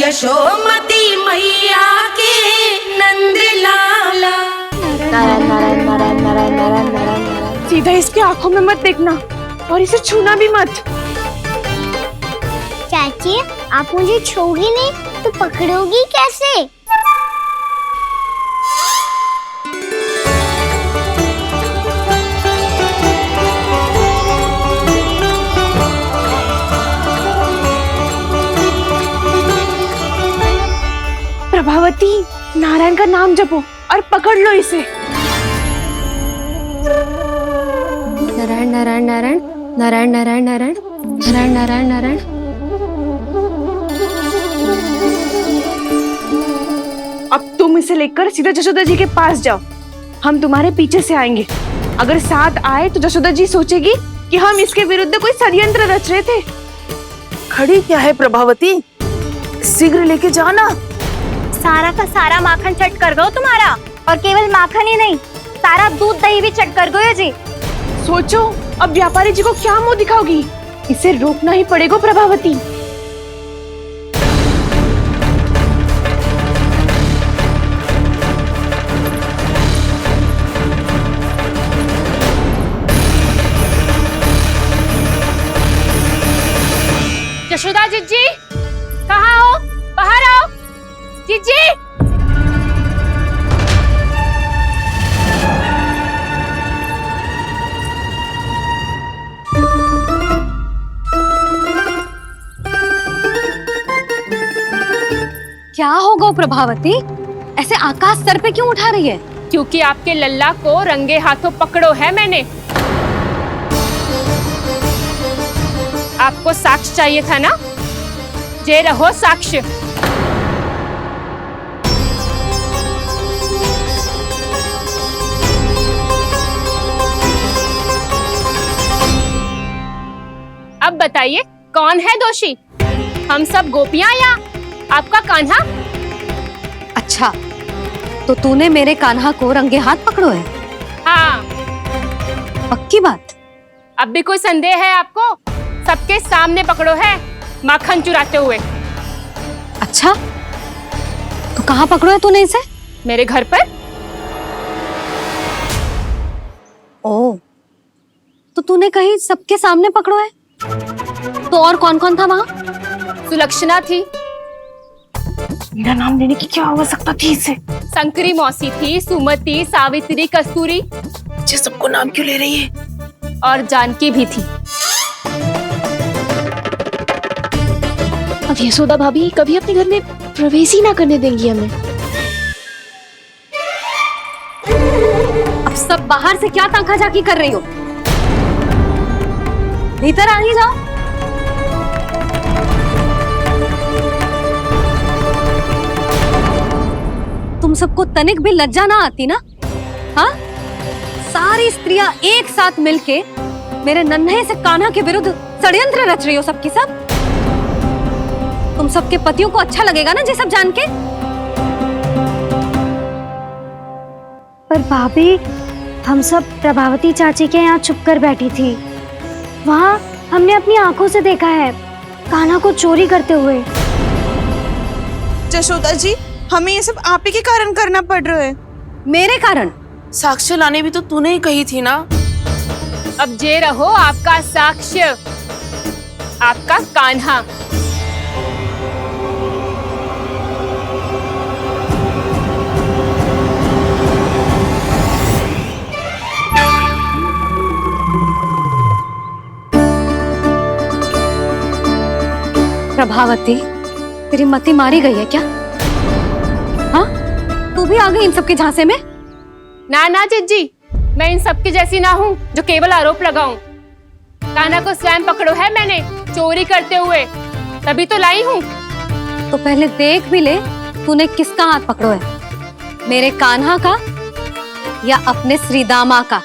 यशोमती मैया के नंद लाला। नारायण नारायण नारायण नारायण नारायण नारायण। सीधा इसके आंखों में मत देखना और इसे छूना भी मत। चाची, आप मुझे छोड़ोगी नहीं तो पकड़ोगी कैसे? प्रभावती, नारायण का नाम जपो और पकड़ लो इसे। नारायण नारायण नारायण नारायण नारायण नारायण नारायण नारायण नारायण। अब तुम इसे लेकर सीधा जशोदा जी के पास जाओ, हम तुम्हारे पीछे से आएंगे। अगर साथ आए तो जशोदा जी सोचेगी कि हम इसके विरुद्ध कोई षड्यंत्र रच रहे थे। खड़ी क्या है प्रभावती, शीघ्र लेके जाना। सारा का सारा माखन चट कर गयो तुम्हारा, और केवल माखन ही नहीं, सारा दूध दही भी चट कर गयो जी। सोचो अब व्यापारी जी को क्या मुंह दिखाओगी। इसे रोकना ही पड़ेगा प्रभावती। यशोदा जीजी, कहाँ हो? बाहर आओ जीजी। क्या होगा प्रभावती, ऐसे आकाश सर पे क्यों उठा रही है? क्योंकि आपके लल्ला को रंगे हाथों पकड़ो है मैंने। आपको साक्ष्य चाहिए था ना, जे रहो साक्ष्य। अब बताइए कौन है दोषी, हम सब गोपियां या आपका कान्हा? अच्छा, तो तूने मेरे कान्हा को रंगे हाथ पकड़ो है? हाँ। पक्की बात? अब भी कोई संदेह है आपको? सबके सामने पकड़ो है, माखन चुराते हुए। अच्छा, तो कहाँ पकड़ो है तूने इसे? मेरे घर पर। ओ, तो तूने कहीं सबके सामने पकड़ो है? तो और कौन कौन था वहाँ? सुलक्षणा थी। मेरा नाम लेने की क्या आवश्यकता थी इसे? संकरी मौसी थी, सुमति, सावित्री, कस्तूरी। ये सबको नाम क्यों ले रही है? और जानकी भी थी। अब यशोदा भाभी कभी अपने घर में प्रवेश ही ना करने देंगी हमें। अब सब बाहर से क्या ताका झाकी कर रही हो? भीतर आ ही जाओ। तुम सबको तनिक भी लज्जा ना आती ना? हाँ, सारी स्त्रियां एक साथ मिलके मेरे नन्हे से कान्हा के विरुद्ध षड्यंत्र रच रही हो सबकी सब। तुम सबके पतियों को अच्छा लगेगा ना ये सब जान के? पर भाभी, हम सब प्रभावती चाची के यहाँ छुप कर बैठी थी। वहाँ हमने अपनी आंखों से देखा है कान्हा को चोरी करते हुए। जशोदा जी, हमें ये सब आप ही के कारण करना पड़ रहा है। मेरे कारण? साक्ष्य लाने भी तो तूने ही कही थी ना। अब जे रहो आपका साक्ष्य, आपका कान्हा। प्रभावती, तेरी मति मारी गई है क्या? हाँ, तू भी आ गई इन सबके झांसे में? ना ना जिज्जी, मैं इन सबकी जैसी ना हूँ जो केवल आरोप लगाऊं। कान्हा को स्वयं पकड़ो है मैंने चोरी करते हुए, तभी तो लाई हूँ। तो पहले देख भी ले तूने किसका हाथ पकड़ो है, मेरे कान्हा का या अपने श्रीदामा का?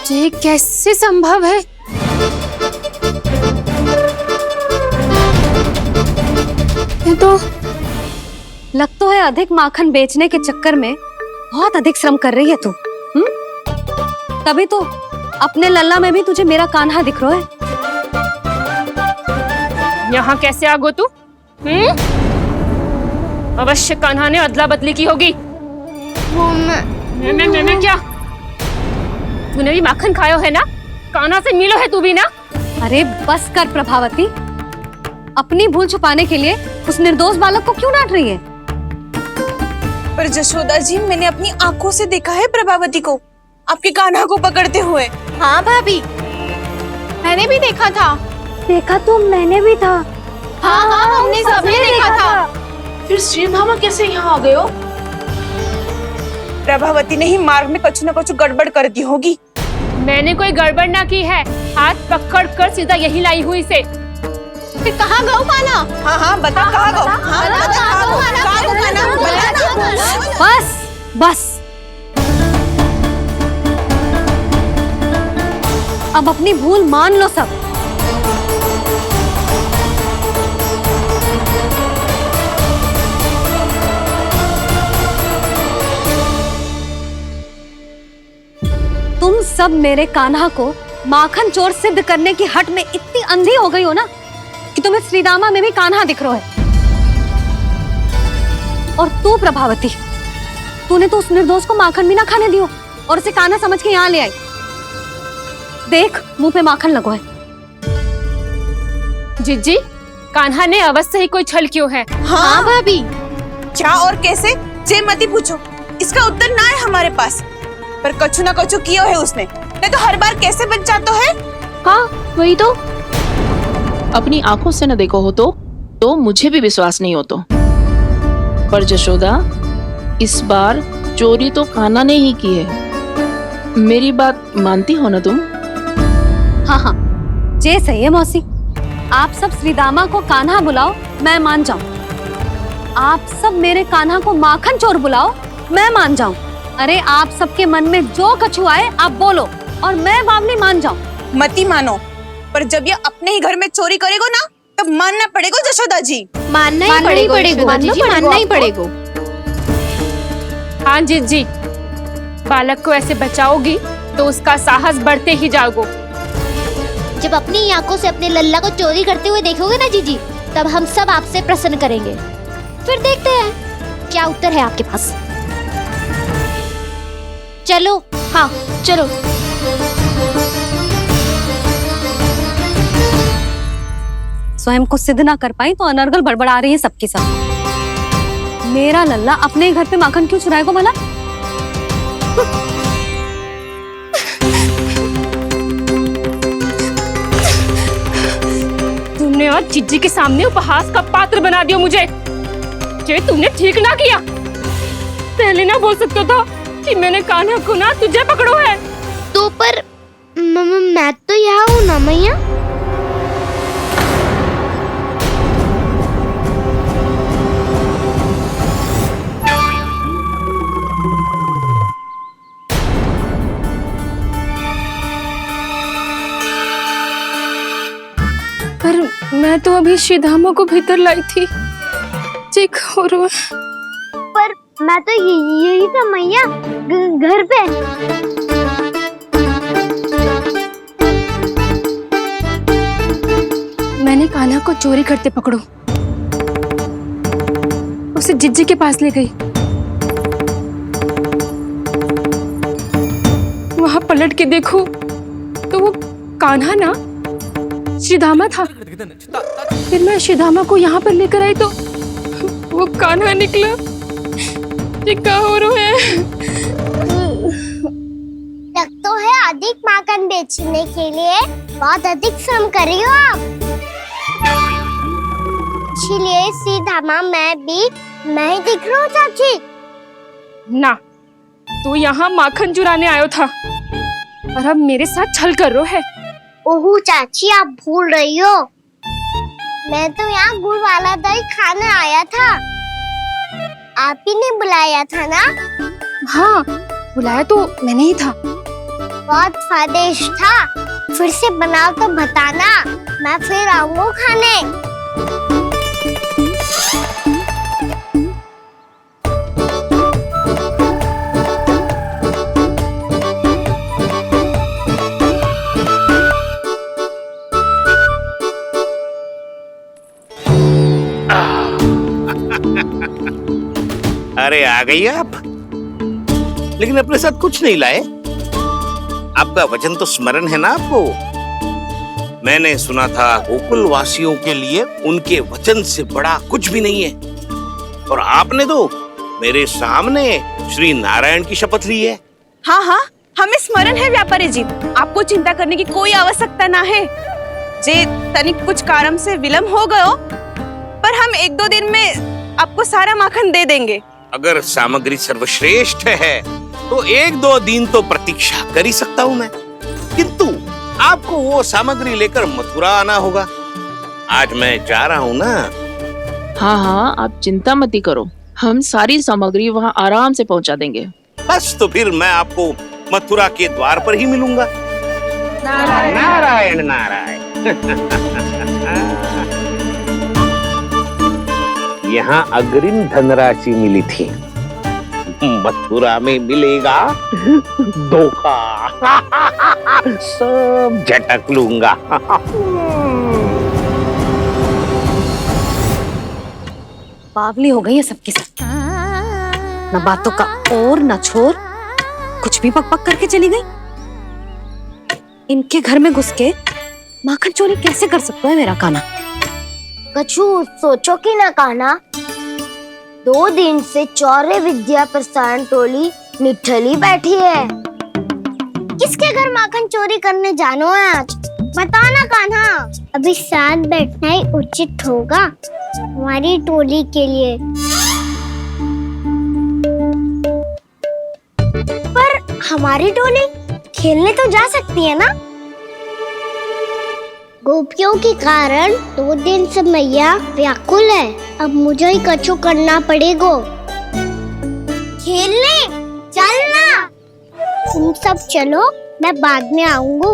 जे कैसे संभव है? ये तो लग तो है अधिक माखन बेचने के चक्कर में बहुत अधिक श्रम कर रही है तू। तभी तो अपने लल्ला में भी तुझे मेरा कान्हा दिख रहा है। यहाँ कैसे आ गो तू? अवश्य कान्हा ने अदला बदली की होगी। वो मैं क्या? तूने भी माखन खायो है ना? कान्हा से मिलो है तू भी ना? अरे बस कर प्रभावती, अपनी भूल छुपाने के लिए उस निर्दोष बालक को क्यों डांट रही है? पर जशोदा जी, मैंने अपनी आंखों से देखा है प्रभावती को आपके कान्हा को पकड़ते हुए। हाँ भाभी, मैंने भी देखा था। देखा तो मैंने भी था। हाँ हाँ, हमने सबने देखा था। फिर श्रीधामा कैसे यहाँ आ गए हो? प्रभावती ने ही मार्ग में कुछ न कुछ गड़बड़ कर दी होगी। मैंने कोई गड़बड़ ना की है, हाथ पकड़ कर सीधा यही लाई हुई से। फिर कहाँ गौ कान्हा? हाँ बता कहाँ गो? हाँ बता कहाँ गो? कहाँ गो कान्हा? बता ना। बस बस, अब अपनी भूल मान लो सब। तुम सब मेरे कान्हा को माखन चोर सिद्ध करने की हट में इतनी अंधी हो गई हो ना कि तुम्हें श्रीदामा में भी कान्हा दिख रहा है। और तू प्रभावती, तूने तो उस निर्दोष को माखन भी ना खाने दियो और उसे कान्हा समझ के यहाँ ले आई। देख, मुंह पे माखन लगो है। जिज्जी, कान्हा ने अवश्य ही कोई छल क्यों है। हाँ भाभी। क्या और कैसे? जे मती पूछो, इसका उत्तर ना है हमारे पास। पर कछु ना कछु कियो है उसने, नहीं तो हर बार कैसे बच जाता है। हाँ वही तो। अपनी आंखों से न देखो हो तो मुझे भी विश्वास नहीं हो तो। पर जशोदा, इस बार चोरी तो कान्हा ने ही की है। मेरी बात मानती हो ना तुम? हाँ, जे सही है मौसी। आप सब श्रीदामा को कान्हा बुलाओ, मैं मान जाऊं। आप सब मेरे कान्हा को माखन चोर बुलाओ, मैं मान जाऊं। अरे आप सबके मन में जो कछु आए आप बोलो और मैं बावली मान जाऊं। मती मानो, पर जब ये अपने ही घर में चोरी करेगो ना, तब मानना पड़ेगा जशोदा जी। मानना ही पड़ेगा जी, मानना ही पड़ेगा। हाँ जिज्जी, बालक को ऐसे बचाओगी तो उसका साहस बढ़ते ही जाओगे। जब अपनी आंखों से अपने लल्ला को चोरी करते हुए देखोगे ना जीजी, तब हम सब आपसे प्रसन्न करेंगे। फिर देखते हैं क्या उत्तर है आपके पास। चलो। हाँ चलो। स्वयं को सिद्ध ना कर पाई तो अनर्गल बड़बड़ा रही है सबके साथ। मेरा लल्ला अपने ही घर पे माखन क्यों चुराएगा भला? तुमने आज जिज्जी के सामने उपहास का पात्र बना दिया मुझे। ये तुमने ठीक ना किया। पहले ना बोल सकता था कि मैंने कान्हा को ना तुझे पकड़ो है। तो पर मैं तो यहाँ हूँ ना मैया। पर मैं तो अभी श्रीधामा को भीतर लाई थी। चेक हो रहा है। पर मैं तो यही था मैया, घर पे। मैंने कान्हा को चोरी करते पकड़ो, उसे जिज्जी के पास ले गई। वहां पलट के देखो तो वो कान्हा ना श्रीधामा था। फिर मैं श्रीधामा को यहाँ पर लेकर आई तो वो कान्हा निकला। क्या हो रहा है? लग तो है अधिक माखन बेचने के लिए बहुत अधिक श्रम कर रही हो आप। इसीलिए सीधामा मैं ही दिख रहा हूँ चाची। ना, तू यहाँ माखन चुराने आयो था और अब मेरे साथ छल कर रो है। ओह चाची, आप भूल रही हो, मैं तो यहाँ गुड़ वाला दही खाने आया था। आप ही ने बुलाया था ना? हाँ, बुलाया तो मैंने ही था। बहुत स्वादिष्ट था। फिर से बनाओ तो बताना, मैं फिर आऊंगा खाने। अरे आ गई आप, लेकिन अपने साथ कुछ नहीं लाए। आपका वचन तो स्मरण है ना आपको? मैंने सुना था गोकुल वासियों के लिए उनके वचन से बड़ा कुछ भी नहीं है, और आपने तो मेरे सामने श्री नारायण की शपथ ली है। हाँ हाँ, हमें स्मरण है व्यापारी जी, आपको चिंता करने की कोई आवश्यकता ना है। जे तनिक कुछ कारण से विलंब हो गयो, पर हम 1-2 दिन में आपको सारा माखन दे देंगे। अगर सामग्री सर्वश्रेष्ठ है तो 1-2 दिन तो प्रतीक्षा कर ही सकता हूँ मैं, किंतु आपको वो सामग्री लेकर मथुरा आना होगा। आज मैं जा रहा हूँ ना। हाँ हाँ, आप चिंता मत ही करो, हम सारी सामग्री वहाँ आराम से पहुँचा देंगे। बस तो फिर मैं आपको मथुरा के द्वार पर ही मिलूंगा। नारायण नारायण। यहाँ अग्रिम धनराशि मिली थी, मथुरा में मिलेगा धोखा। सब झटक लूंगा। बावली हो गई है सबकी सब, न बातों का और न छोर, कुछ भी पक पक करके चली गई। इनके घर में घुस के माखन चोरी कैसे कर सकता है मेरा काना? कछु सोचो कि ना कान्हा, 2 दिन से चौर्य विद्या प्रसारण टोली निठली बैठी है। किसके घर माखन चोरी करने जानो है आज? बताओ ना कान्हा। अभी साथ बैठना ही उचित होगा हमारी टोली के लिए। पर हमारी टोली खेलने तो जा सकती है ना? गोपियों के कारण 2 दिन से मैया व्याकुल है। अब मुझे ही कछु करना पड़ेगा। खेलने चलना। तुम सब चलो, मैं बाद में आऊंगा।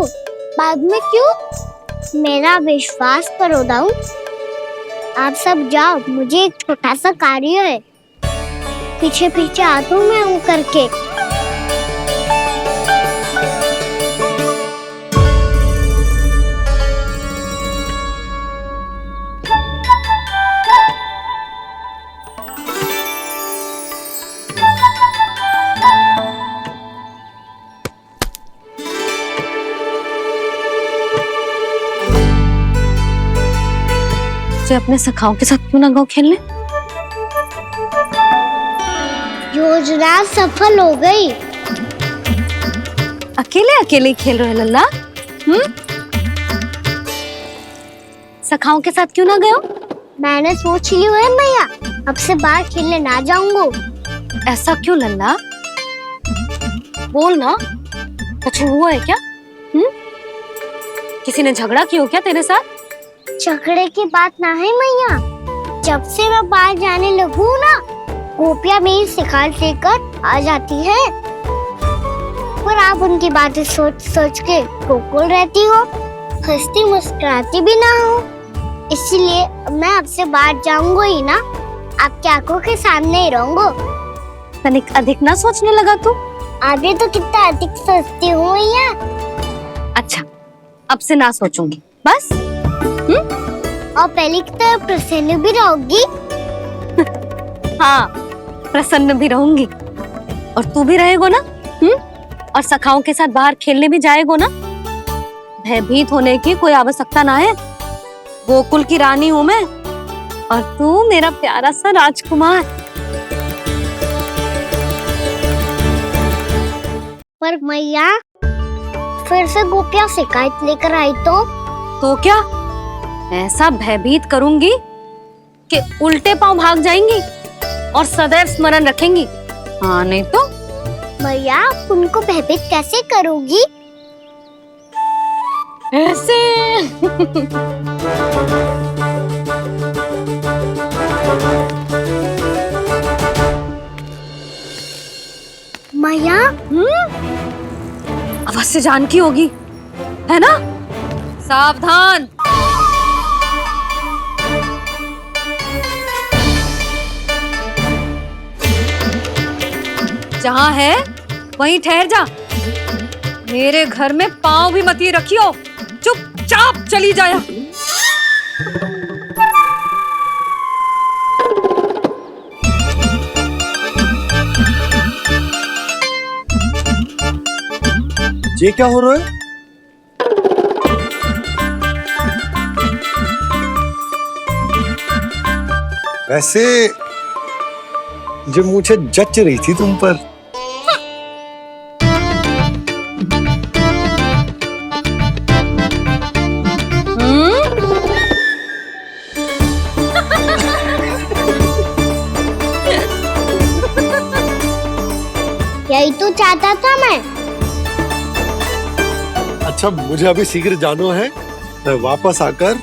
बाद में क्यों? मेरा विश्वास करो दाऊ। आप सब जाओ, मुझे एक छोटा सा कार्य है। पीछे पीछे आता हूँ मैं हूँ करके। से अपने सखाओं के साथ क्यों ना गाँव खेलने? योजना सफल हो गई। अकेले अकेले ही खेल रहे लल्ला? सखाओं के साथ क्यों ना गए हो? मैंने सोच लिया है मैया, अब से बाहर खेलने ना जाऊंगा। ऐसा क्यों लल्ला? बोल ना, कुछ हुआ है क्या? किसी ने झगड़ा किया हो क्या तेरे साथ? झगड़े की बात ना है मैया। जब से मैं बाहर जाने लगू ना, गोपियां मेरी शिकायत लेकर आ जाती है, पर आप उनकी बातें सोच सोच के गोकुल रहती हो, हंसती मुस्कुराती भी ना हो। इसलिए मैं आपसे बाहर जाऊंगा ही ना, आपकी आंखों के सामने ही रहूंगा। तनिक अधिक ना सोचने लगा तू? आगे तो कितना अधिक सोचती हूँ मैया। अच्छा, अब से ना सोचूंगी बस। और पहले की तरह प्रसन्न भी रहोगी। हाँ, प्रसन्न भी रहूंगी, और तू भी रहेगा ना? और सखाओं के साथ बाहर खेलने भी जाएगा ना? भयभीत होने की कोई आवश्यकता ना है। गोकुल की रानी हूँ मैं, और तू मेरा प्यारा सा राजकुमार। पर मैया, फिर से गोपियां शिकायत लेकर आई तो क्या ऐसा भयभीत करूंगी कि उल्टे पांव भाग जाएंगी और सदैव स्मरण रखेंगी? हाँ नहीं तो? मैया, आप उनको भयभीत कैसे करोगी? ऐसे। मैया, अवश्य से जानकी होगी, है ना? सावधान। जहां है वहीं ठहर जा। मेरे घर में पांव भी मत ही रखियो, चुपचाप चली जाया। ये क्या हो रहा है? वैसे जो मुझे जच रही थी तुम पर। यही तो चाहता था मैं। अच्छा, मुझे अभी शीघ्र जाना है। मैं वापस आकर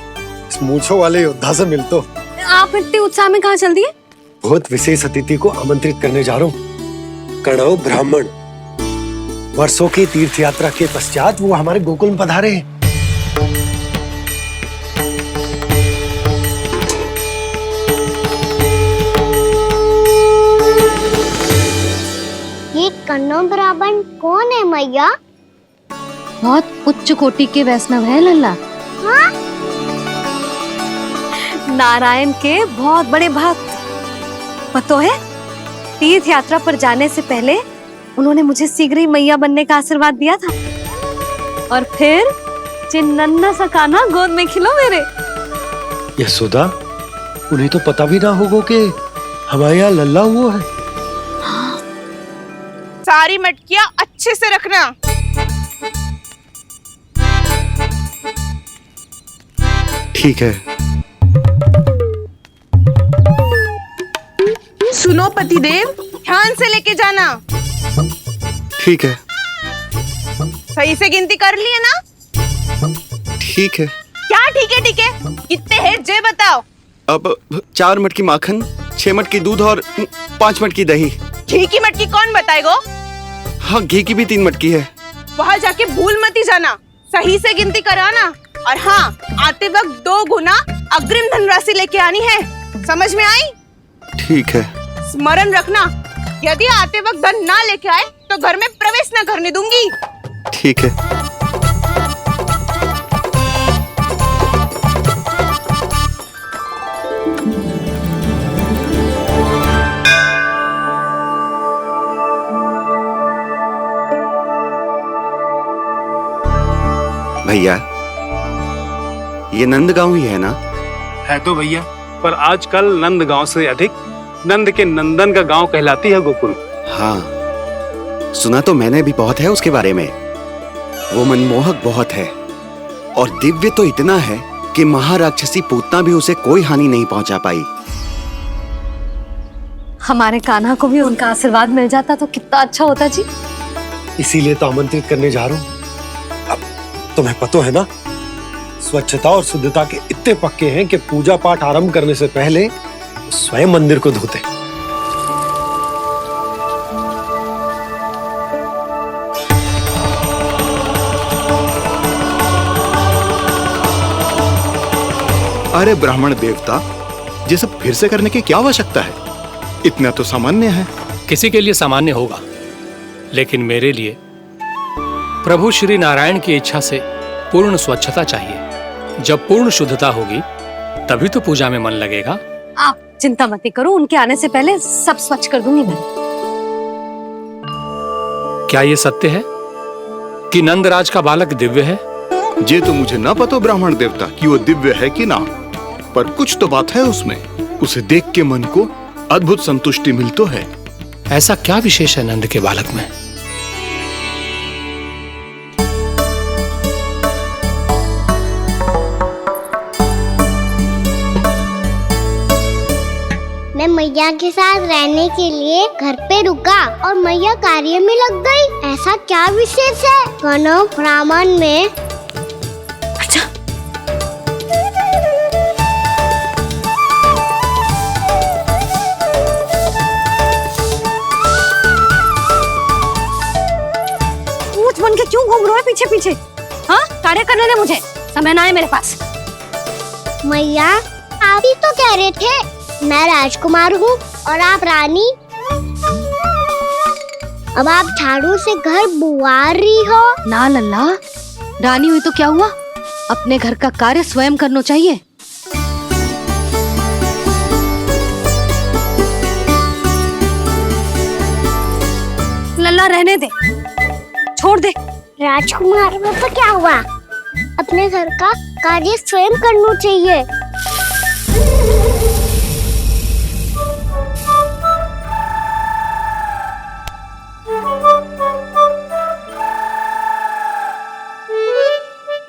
इस मूंछों वाले योद्धा से मिलता हूँ। आप इतने उत्साह में कहाँ चल दिए? बहुत विशेष अतिथि को आमंत्रित करने जा रहा हूँ। कणव ब्राह्मण। वर्षों की तीर्थ यात्रा के पश्चात वो हमारे गोकुल में पधारे हैं। ये कन्नौ ब्राह्मण कौन है मैया? बहुत उच्च कोटि के वैष्णव है लल्ला। हाँ? नारायण के बहुत बड़े भक्त। पता है, तीर्थ यात्रा पर जाने से पहले उन्होंने मुझे शीघ्र ही मैया बनने का आशीर्वाद दिया था। और फिर चिन्नन्ना सा कान्हा गोद में खिलो मेरे। यशोदा, उन्हें तो पता भी ना होगा कि हमारे यहाँ लल्ला हुआ है। सारी मटकियां अच्छे से रखना। ठीक है। सुनो पतिदेव, ध्यान से लेके जाना। ठीक है। सही से गिनती कर लिए ना? ठीक है। क्या ठीक है ठीक है? कितने हैं जे बताओ। अब 4 मटकी माखन, 6 मटकी दूध और 5 मटकी दही। घी की मटकी कौन बताएगा? हाँ, घी की भी 3 मटकी है। वहाँ जाके भूल मत जाना, सही से गिनती कराना। और हाँ, आते वक्त 2 गुना अग्रिम धनराशि लेके आनी है। समझ में आई? ठीक है। स्मरण रखना, यदि आते वक्त धन ना लेके आए तो घर में प्रवेश न करने दूंगी। ठीक है। भैया, ये नंदगांव ही है ना? है तो भैया, पर आजकल नंदगांव से अधिक नंद के नंदन का गांव कहलाती है गोकुल। हाँ, सुना तो मैंने भी बहुत है उसके बारे में। वो मनमोहक बहुत है और दिव्य तो इतना है कि महाराक्षसी पूतना भी उसे कोई हानि नहीं पहुंचा पाई। हमारे कान्हा को भी उनका आशीर्वाद मिल जाता तो कितना अच्छा होता जी। इसीलिए तो आमंत्रित करने जा रहा हूँ। अब तुम्हें पता है ना, स्वच्छता और शुद्धता के इतने पक्के हैं कि पूजा पाठ आरंभ करने से पहले स्वयं मंदिर को धोते। अरे ब्राह्मण देवता, ये सब फिर से करने की क्या आवश्यकता है? इतना तो सामान्य है। किसी के लिए सामान्य होगा, लेकिन मेरे लिए प्रभु श्री नारायण की इच्छा से पूर्ण स्वच्छता चाहिए। जब पूर्ण शुद्धता होगी तभी तो पूजा में मन लगेगा। आप चिंता मत करो, उनके आने से पहले सब स्वच्छ कर दूंगी मैं। क्या ये सत्य है कि नंदराज का बालक दिव्य है? ये तो मुझे ना पता ब्राह्मण देवता कि वो दिव्य है कि ना, पर कुछ तो बात है उसमें। उसे देख के मन को अद्भुत संतुष्टि मिल तो है। ऐसा क्या विशेष है नंद के बालक में? मैं मैया के साथ रहने के लिए घर पे रुका और मैया कार्य में लग गई। ऐसा क्या विशेष है कन्नौ ब्राह्मण में? अच्छा, ऊंच बन के क्यों घूम रहे हो कार्य करने दे मुझे, समय ना है मेरे पास। मैया आप ही तो कह रहे थे मैं राजकुमार हूँ और आप रानी। अब आप झाड़ू से घर बुआर रही हो। ना लल्ला, रानी हुई तो क्या हुआ, अपने घर का कार्य स्वयं करना चाहिए। लल्ला रहने दे, छोड़ दे। राजकुमार में तो क्या हुआ, अपने घर का कार्य स्वयं करना चाहिए।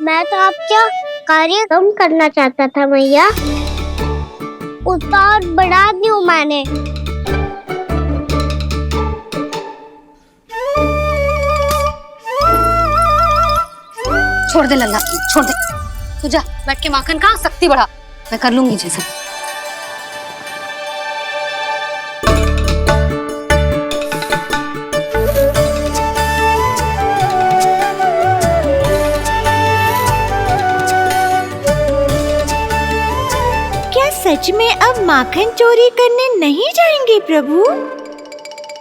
मैं तो आपका कार्य कम करना चाहता था मैया, उतना और बढ़ा दूं मैंने। छोड़ दे लल्ला, छोड़ दे। तू जा बैठ के माखन खा, शक्ति बढ़ा, मैं कर लूंगी जैसे। क्या सच में अब माखन चोरी करने नहीं जाएंगे प्रभु?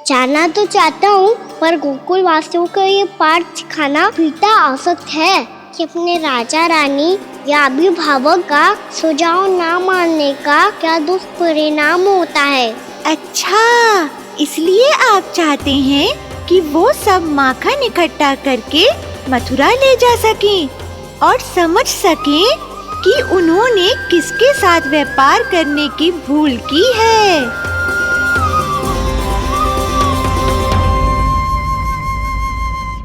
जाना तो चाहता हूँ, पर गोकुल वासियों को ये पाठ सिखाना पिता आवश्यक है कि अपने राजा रानी या अभिभावक का सुझाव ना मानने का क्या दुष्परिणाम होता है। अच्छा, इसलिए आप चाहते हैं कि वो सब माखन इकट्ठा करके मथुरा ले जा सकें और समझ सकें कि उन्होंने किसके साथ व्यापार करने की भूल की है।